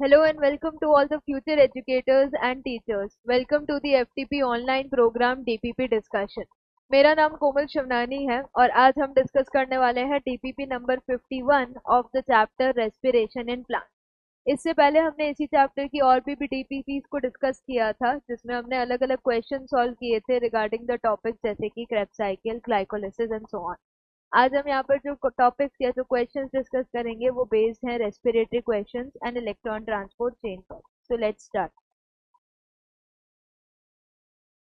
Hello and welcome to all the future educators and teachers. Welcome to the FTP online program DPP discussion. मेरा नाम कोमल शिवनानी है और आज हम डिस्कस करने वाले हैं DPP number 51 of the chapter respiration in plant. इससे पहले हमने इसी चैप्टर की और भी DPPs को डिस्कस किया था जिसमें हमने अलग अलग क्वेश्चन सॉल्व किए थे रिगार्डिंग द टॉपिक जैसे कि Krebs cycle, glycolysis and so on. आज हम यहाँ पर जो टॉपिक्स या जो क्वेश्चंस डिस्कस करेंगे वो बेस्ड हैं respiratory questions and electron transport chain पर। So let's start.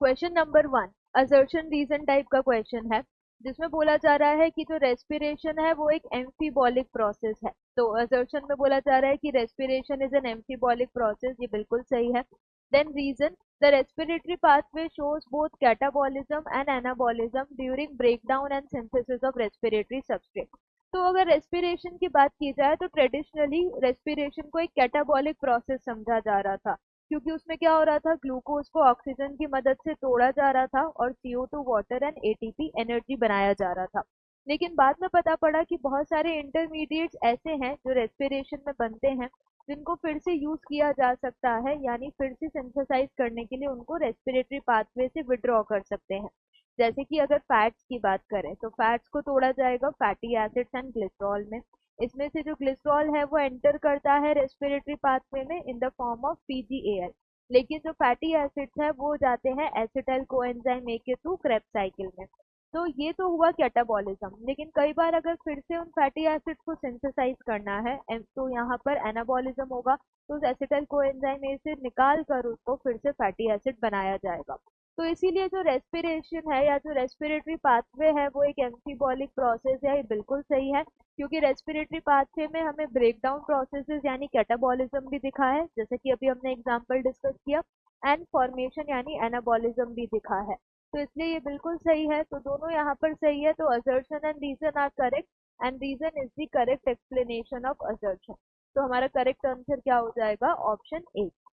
Question number 1 assertion reason type का क्वेश्चन है जिसमें बोला जा रहा है कि जो रेस्पिरेशन है वो एक एम्फीबॉलिक प्रोसेस है। तो असर्शन में बोला जा रहा है कि respiration is an amphibolic process, ये बिल्कुल सही है। Then reason the respiratory pathway shows both catabolism and anabolism during breakdown and synthesis of respiratory substrate. तो अगर रेस्पिरेशन की बात की जाए तो ट्रेडिशनली रेस्पिरेशन को एक कैटाबॉलिक प्रोसेस समझा जा रहा था क्योंकि उसमें क्या हो रहा था, ग्लूकोज को ऑक्सीजन की मदद से तोड़ा जा रहा था और CO2 water and ATP energy बनाया जा रहा था। लेकिन बाद में पता पड़ा कि बहुत सारे इंटरमीडिएट्स ऐसे हैं जो रेस्पिरेशन में बनते हैं जिनको फिर से यूज किया जा सकता है, यानी फिर से सिंथेसाइज करने के लिए उनको रेस्पिरेटरी पाथवे से विड्रॉ कर सकते हैं। जैसे कि अगर फैट्स की बात करें तो फैट्स को तोड़ा जाएगा फैटी एसिड्स एंड ग्लिसरॉल में। इसमें से जो ग्लिसरॉल है वो एंटर करता है रेस्पिरेटरी पाथवे में in the form of PgAl। लेकिन जो फैटी एसिड्स है वो जाते हैं एसिटाइल कोएंजाइम ए के थ्रू क्रेब्स साइकिल में। तो ये तो हुआ कैटाबॉलिज्म, लेकिन कई बार अगर फिर से उन फैटी एसिड्स को सिंथेसाइज करना है तो यहाँ पर एनाबॉलिज्म होगा। तो उस एसिटाइल कोएंजाइम ए से निकाल कर उसको फिर से फैटी एसिड बनाया जाएगा। तो इसीलिए जो रेस्पिरेशन है या जो रेस्पिरेटरी पाथवे है वो एक एम्फीबॉलिक प्रोसेस है, ये बिल्कुल सही है। क्योंकि रेस्पिरेटरी पाथवे में हमें ब्रेकडाउन प्रोसेसेस यानी कैटाबॉलिज्म भी दिखा है जैसे कि अभी हमने एग्जांपल डिस्कस किया, एंड फॉर्मेशन यानी एनाबॉलिज्म भी दिखा है। तो इसलिए ये बिल्कुल सही है, तो दोनों यहाँ पर सही है। तो assertion and reason are correct and reason is the correct explanation of assertion. तो हमारा करेक्ट आंसर क्या हो जाएगा, ऑप्शन ए।